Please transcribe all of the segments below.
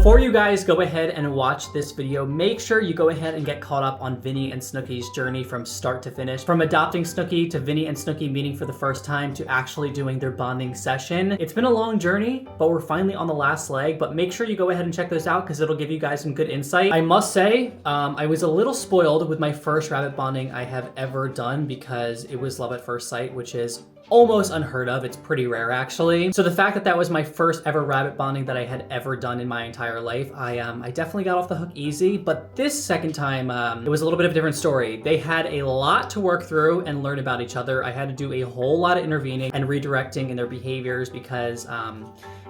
Before you guys go ahead and watch this video, make sure you go ahead and get caught up on Vinny and Snooki's journey from start to finish. From adopting Snooki to Vinny and Snooki meeting for the first time to actually doing their bonding session. It's been a long journey, but we're finally on the last leg. But make sure you go ahead and check those out because it'll give you guys some good insight. I must say, I was a little spoiled with my first rabbit bonding I have ever done because it was love at first sight, which is almost unheard of. It's pretty rare actually. So the fact that that was my first ever rabbit bonding that I had ever done in my entire life, I definitely got off the hook easy. But this second time, it was a little bit of a different story. They had a lot to work through and learn about each other. I had to do a whole lot of intervening and redirecting in their behaviors because,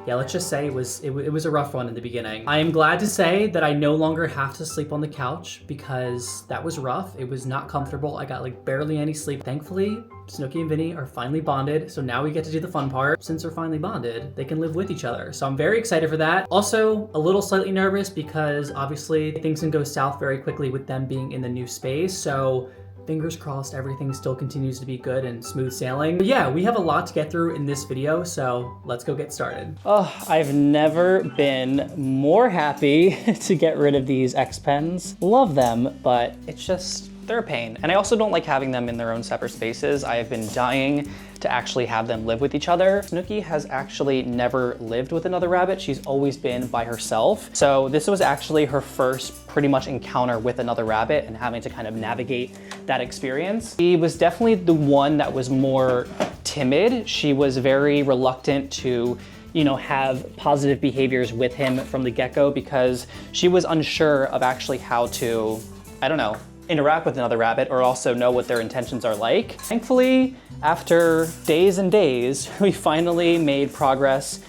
yeah, let's just say it was a rough one in the beginning. I am glad to say that I no longer have to sleep on the couch because that was rough. It was not comfortable. I got like barely any sleep. Thankfully, Snooki and Vinny are finally bonded, so now we get to do the fun part. Since they're finally bonded, they can live with each other. So I'm very excited for that. Also, a little slightly nervous because obviously things can go south very quickly with them being in the new space. So fingers crossed everything still continues to be good and smooth sailing. But yeah, we have a lot to get through in this video, so let's go get started. Oh, I've never been more happy to get rid of these X pens. Love them, but it's just, they're a pain. And I also don't like having them in their own separate spaces. I have been dying to actually have them live with each other. Snooki has actually never lived with another rabbit. She's always been by herself. So this was actually her first pretty much encounter with another rabbit and having to kind of navigate that experience. She was definitely the one that was more timid. She was very reluctant to, you know, have positive behaviors with him from the get-go because she was unsure of actually how to, I don't know, interact with another rabbit or also know what their intentions are like. Thankfully, after days and days, we finally made progress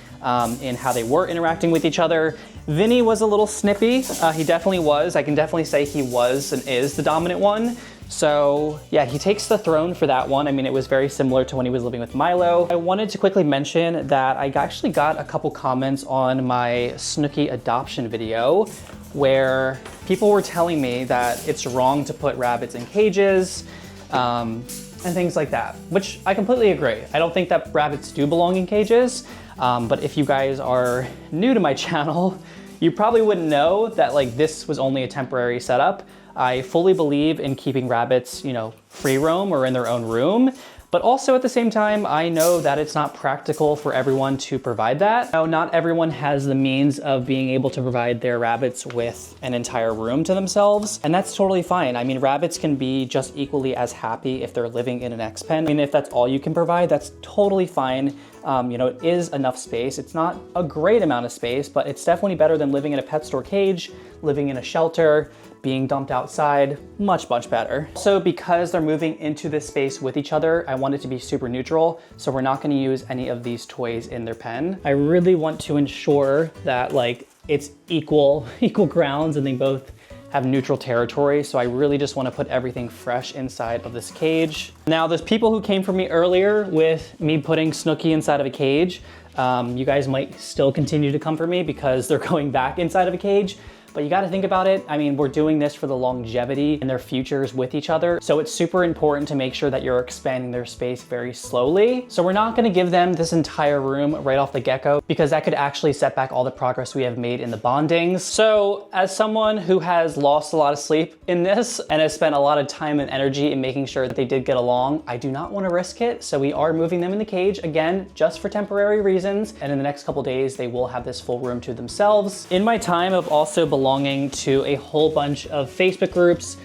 in how they were interacting with each other. Vinny was a little snippy. He definitely was. I can definitely say he was and is the dominant one. So yeah, he takes the throne for that one. I mean, it was very similar to when he was living with Milo. I wanted to quickly mention that I actually got a couple comments on my Snooki adoption video where people were telling me that it's wrong to put rabbits in cages and things like that, which I completely agree. I don't think that rabbits do belong in cages, but if you guys are new to my channel, you probably wouldn't know that like this was only a temporary setup. I fully believe in keeping rabbits, you know, free roam or in their own room. But also at the same time, I know that it's not practical for everyone to provide that. Now, not everyone has the means of being able to provide their rabbits with an entire room to themselves, and that's totally fine. I mean, rabbits can be just equally as happy if they're living in an X pen. I mean, if that's all you can provide, that's totally fine. You know, it is enough space. It's not a great amount of space, but it's definitely better than living in a pet store cage, living in a shelter, being dumped outside, much, much better. So because they're moving into this space with each other, I want it to be super neutral. So we're not gonna use any of these toys in their pen. I really want to ensure that like it's equal grounds and they both have neutral territory. So I really just wanna put everything fresh inside of this cage. Now there's people who came for me earlier with me putting Snooki inside of a cage. You guys might still continue to come for me because they're going back inside of a cage. But you gotta think about it. I mean, we're doing this for the longevity and their futures with each other. So it's super important to make sure that you're expanding their space very slowly. So we're not gonna give them this entire room right off the get-go because that could actually set back all the progress we have made in the bondings. So as someone who has lost a lot of sleep in this and has spent a lot of time and energy in making sure that they did get along, I do not wanna risk it. So we are moving them in the cage, again, just for temporary reasons. And in the next couple days, they will have this full room to themselves. In my time of also belonging to a whole bunch of Facebook groups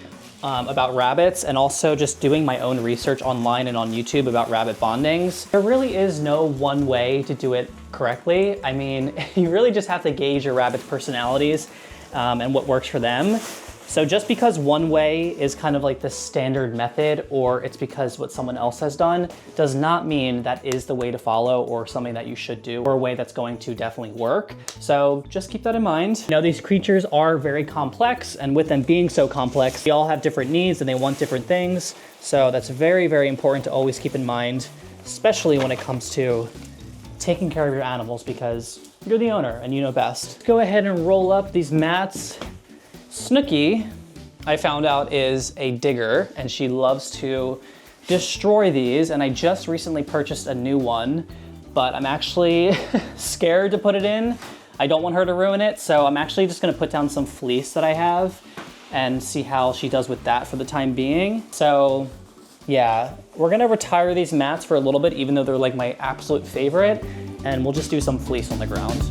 about rabbits and also just doing my own research online and on YouTube about rabbit bondings, there really is no one way to do it correctly. I mean, you really just have to gauge your rabbit's personalities and what works for them. So just because one way is kind of like the standard method or it's because what someone else has done does not mean that is the way to follow or something that you should do or a way that's going to definitely work. So just keep that in mind. You know, these creatures are very complex, and with them being so complex, they all have different needs and they want different things. So that's very, very important to always keep in mind, especially when it comes to taking care of your animals because you're the owner and you know best. Go ahead and roll up these mats. Snooki, I found out, is a digger and she loves to destroy these, and I just recently purchased a new one, but I'm actually scared to put it in I don't want her to ruin it, so I'm actually just gonna put down some fleece that I have and see how she does with that for the time being. So yeah, we're gonna retire these mats for a little bit, even though they're like my absolute favorite, and we'll just do some fleece on the ground.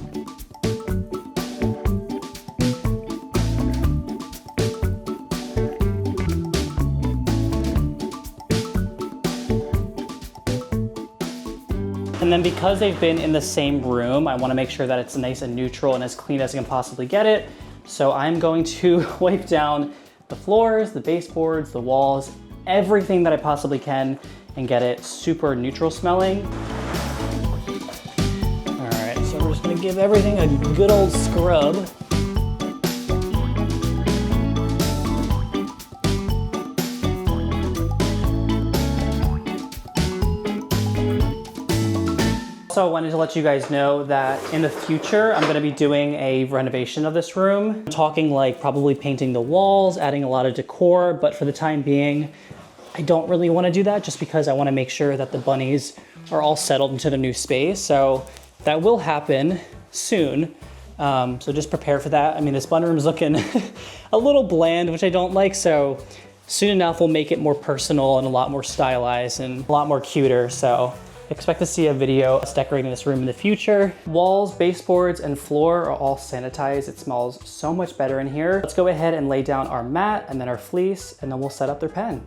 And then because they've been in the same room, I wanna make sure that it's nice and neutral and as clean as I can possibly get it. So I'm going to wipe down the floors, the baseboards, the walls, everything that I possibly can and get it super neutral smelling. All right, so we're just gonna give everything a good old scrub. Also, I wanted to let you guys know that in the future, I'm gonna be doing a renovation of this room. I'm talking like probably painting the walls, adding a lot of decor, but for the time being, I don't really wanna do that just because I wanna make sure that the bunnies are all settled into the new space. So that will happen soon. So just prepare for that. I mean, this bunny room is looking a little bland, which I don't like. So soon enough, we'll make it more personal and a lot more stylized and a lot more cuter. So expect to see a video of us decorating this room in the future. Walls, baseboards, and floor are all sanitized. It smells so much better in here. Let's go ahead and lay down our mat and then our fleece, and then we'll set up their pen.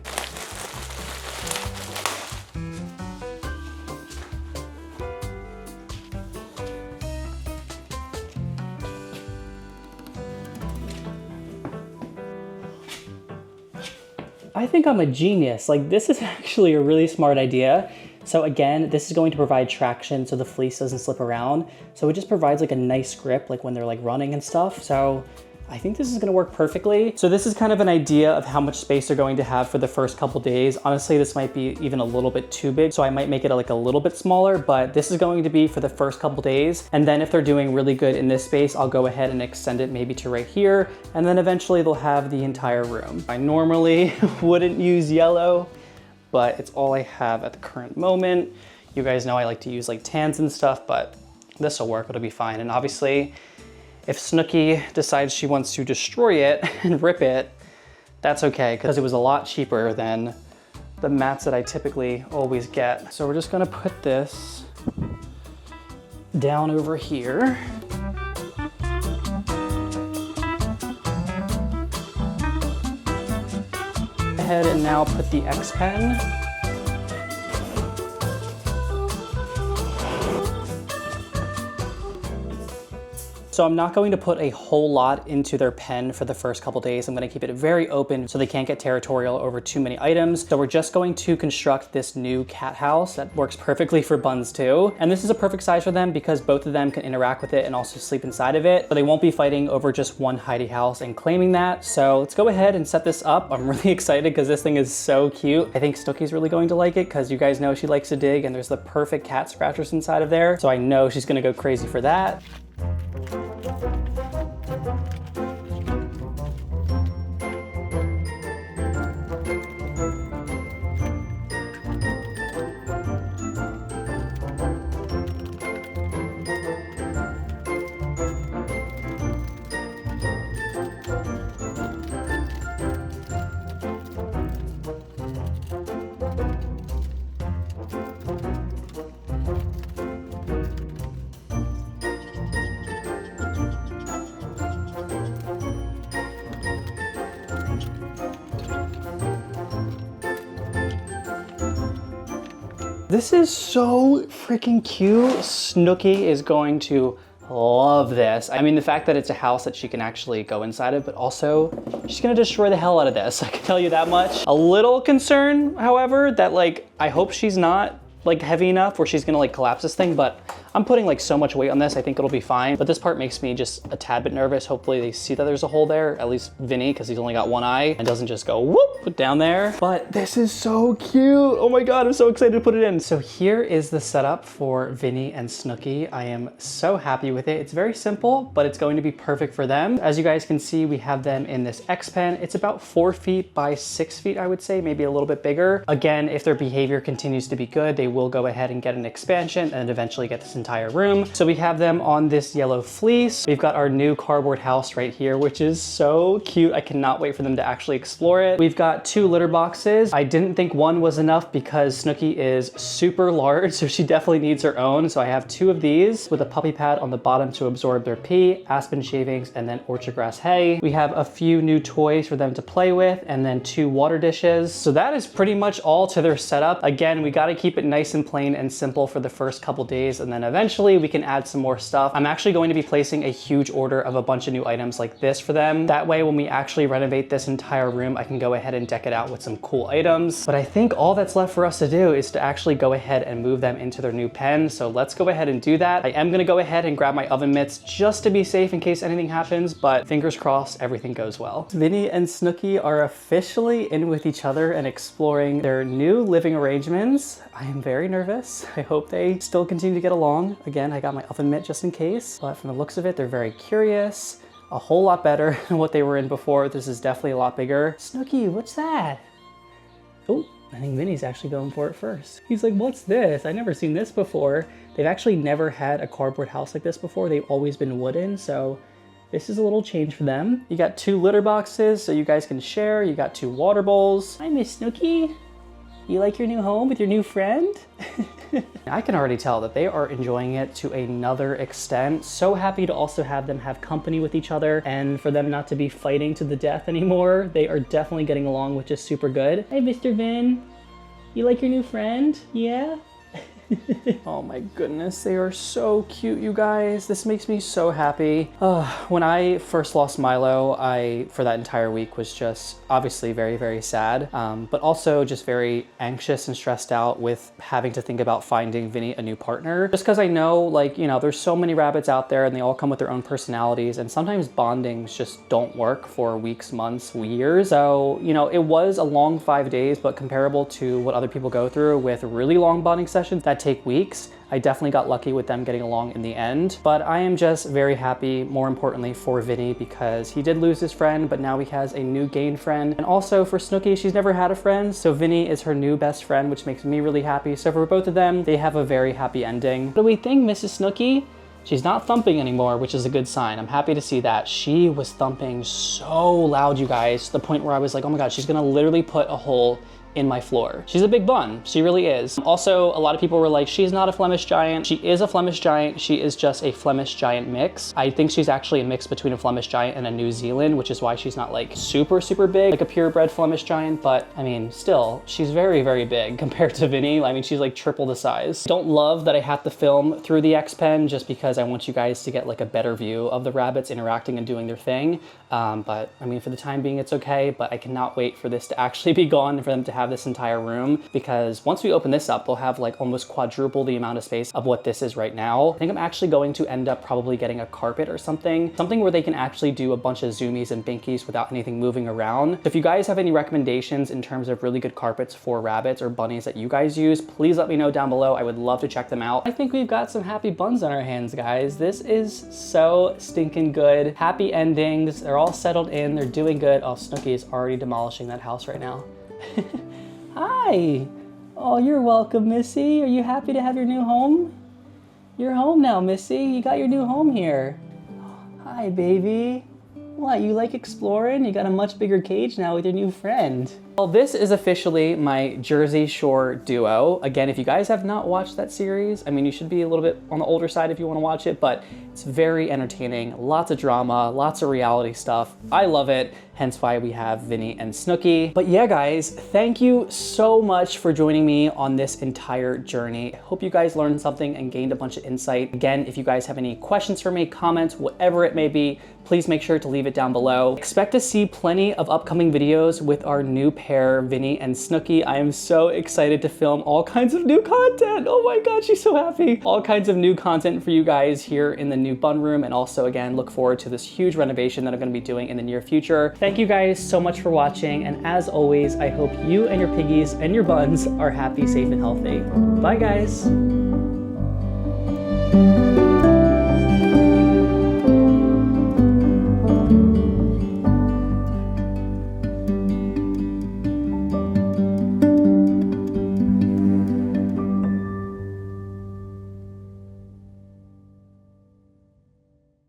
I think I'm a genius. Like, this is actually a really smart idea. So again, this is going to provide traction so the fleece doesn't slip around. So it just provides like a nice grip, like when they're like running and stuff. So I think this is gonna work perfectly. So this is kind of an idea of how much space they're going to have for the first couple days. Honestly, this might be even a little bit too big, so I might make it like a little bit smaller, but this is going to be for the first couple days. And then if they're doing really good in this space, I'll go ahead and extend it maybe to right here. And then eventually they'll have the entire room. I normally wouldn't use yellow, but it's all I have at the current moment. You guys know I like to use like tans and stuff, but this will work, it'll be fine. And obviously, if Snooki decides she wants to destroy it and rip it, that's okay, because it was a lot cheaper than the mats that I typically always get. So we're just gonna put this down over here. Ahead and now put the X pen. So I'm not going to put a whole lot into their pen for the first couple days. I'm gonna keep it very open so they can't get territorial over too many items. So we're just going to construct this new cat house that works perfectly for Buns too. And this is a perfect size for them because both of them can interact with it and also sleep inside of it. So they won't be fighting over just one hidey house and claiming that. So let's go ahead and set this up. I'm really excited because this thing is so cute. I think Snooki's really going to like it because you guys know she likes to dig and there's the perfect cat scratchers inside of there. So I know she's gonna go crazy for that. This is so freaking cute. Snooki is going to love this. I mean, the fact that it's a house that she can actually go inside of, but also she's gonna destroy the hell out of this. I can tell you that much. A little concern, however, that like, I hope she's not like heavy enough where she's gonna like collapse this thing, but I'm putting like so much weight on this, I think it'll be fine. But this part makes me just a tad bit nervous. Hopefully they see that there's a hole there, at least Vinny, because he's only got one eye and doesn't just go whoop down there. But this is so cute. Oh my God, I'm so excited to put it in. So here is the setup for Vinny and Snooki. I am so happy with it. It's very simple, but it's going to be perfect for them. As you guys can see, we have them in this X pen. It's about 4 feet by 6 feet, I would say, maybe a little bit bigger. Again, if their behavior continues to be good, they will go ahead and get an expansion and eventually get this entire room. So we have them on this yellow fleece. We've got our new cardboard house right here, which is so cute. I cannot wait for them to actually explore it. We've got 2 litter boxes. I didn't think 1 was enough because Snooki is super large, so she definitely needs her own. So I have 2 of these with a puppy pad on the bottom to absorb their pee, aspen shavings, and then orchard grass hay. We have a few new toys for them to play with, and then 2 water dishes. So that is pretty much all to their setup. Again, we got to keep it nice and plain and simple for the first couple days, and then eventually we can add some more stuff. I'm actually going to be placing a huge order of a bunch of new items like this for them. That way, when we actually renovate this entire room, I can go ahead and deck it out with some cool items. But I think all that's left for us to do is to actually go ahead and move them into their new pen. So let's go ahead and do that. I am gonna go ahead and grab my oven mitts just to be safe in case anything happens, but fingers crossed everything goes well. Vinny and Snooki are officially in with each other and exploring their new living arrangements. I am very nervous. I hope they still continue to get along. Again, I got my oven mitt just in case, but from the looks of it, they're very curious. A whole lot better than what they were in before. This is definitely a lot bigger. Snooki, what's that? Oh, I think Vinny's actually going for it first. He's like, what's this? I've never seen this before. They've actually never had a cardboard house like this before. They've always been wooden, so this is a little change for them. You got 2 litter boxes so you guys can share. You got 2 water bowls. Hi, Miss Snooki. You like your new home with your new friend? I can already tell that they are enjoying it to another extent. So happy to also have them have company with each other and for them not to be fighting to the death anymore. They are definitely getting along, which is super good. Hey, Mr. Vin, you like your new friend? Yeah? Oh my goodness, they are so cute, you guys. This makes me so happy. When I first lost Milo, for that entire week was just obviously very, very sad, but also just very anxious and stressed out with having to think about finding Vinny a new partner. Just because I know, like, you know, there's so many rabbits out there and they all come with their own personalities, and sometimes bondings just don't work for weeks, months, years. So, you know, it was a long 5 days, but comparable to what other people go through with really long bonding sessions that take weeks, I definitely got lucky with them getting along in the end. But I am just very happy, more importantly, for Vinny, because he did lose his friend, but now he has a new gained friend. And also for Snooki, she's never had a friend, so Vinny is her new best friend, which makes me really happy. So for both of them, they have a very happy ending. What do we think, Mrs. Snooki? She's not thumping anymore, which is a good sign. I'm happy to see that. She was thumping so loud, you guys, to the point where I was like, oh my God, she's gonna literally put a hole in my floor. She's a big bun. She really is. Also, a lot of people were like, she's not a Flemish giant. She is a Flemish giant. She is just a Flemish giant mix. I think she's actually a mix between a Flemish giant and a New Zealand, which is why she's not like super, super big, like a purebred Flemish giant. But I mean, still, she's very, very big compared to Vinny. I mean, she's like triple the size. Don't love that I have to film through the X Pen just because I want you guys to get like a better view of the rabbits interacting and doing their thing. But I mean, for the time being, it's okay, but I cannot wait for this to actually be gone and for them to have this entire room, because once we open this up, they'll have like almost quadruple the amount of space of what this is right now. I think I'm actually going to end up probably getting a carpet or something where they can actually do a bunch of zoomies and binkies without anything moving around. So if you guys have any recommendations in terms of really good carpets for rabbits or bunnies that you guys use, please let me know down below. I would love to check them out. I think we've got some happy buns on our hands, guys. This is so stinking good. Happy endings. They're all settled in. They're doing good. Oh, Snooki is already demolishing that house right now. Hi. Oh, you're welcome, Missy. Are you happy to have your new home? You're home now, Missy. You got your new home here. Hi, baby. What, you like exploring? You got a much bigger cage now with your new friend. Well, this is officially my Jersey Shore duo. Again, if you guys have not watched that series, I mean, you should be a little bit on the older side if you want to watch it, but it's very entertaining. Lots of drama, lots of reality stuff. I love it, hence why we have Vinny and Snooki. But yeah, guys, thank you so much for joining me on this entire journey. I hope you guys learned something and gained a bunch of insight. Again, if you guys have any questions for me, comments, whatever it may be, please make sure to leave it down below. Expect to see plenty of upcoming videos with our new pair, Vinny and Snooki. I am so excited to film all kinds of new content. Oh my God, she's so happy. All kinds of new content for you guys here in the new bun room. And also, again, look forward to this huge renovation that I'm gonna be doing in the near future. Thank you guys so much for watching. And as always, I hope you and your piggies and your buns are happy, safe, and healthy. Bye, guys.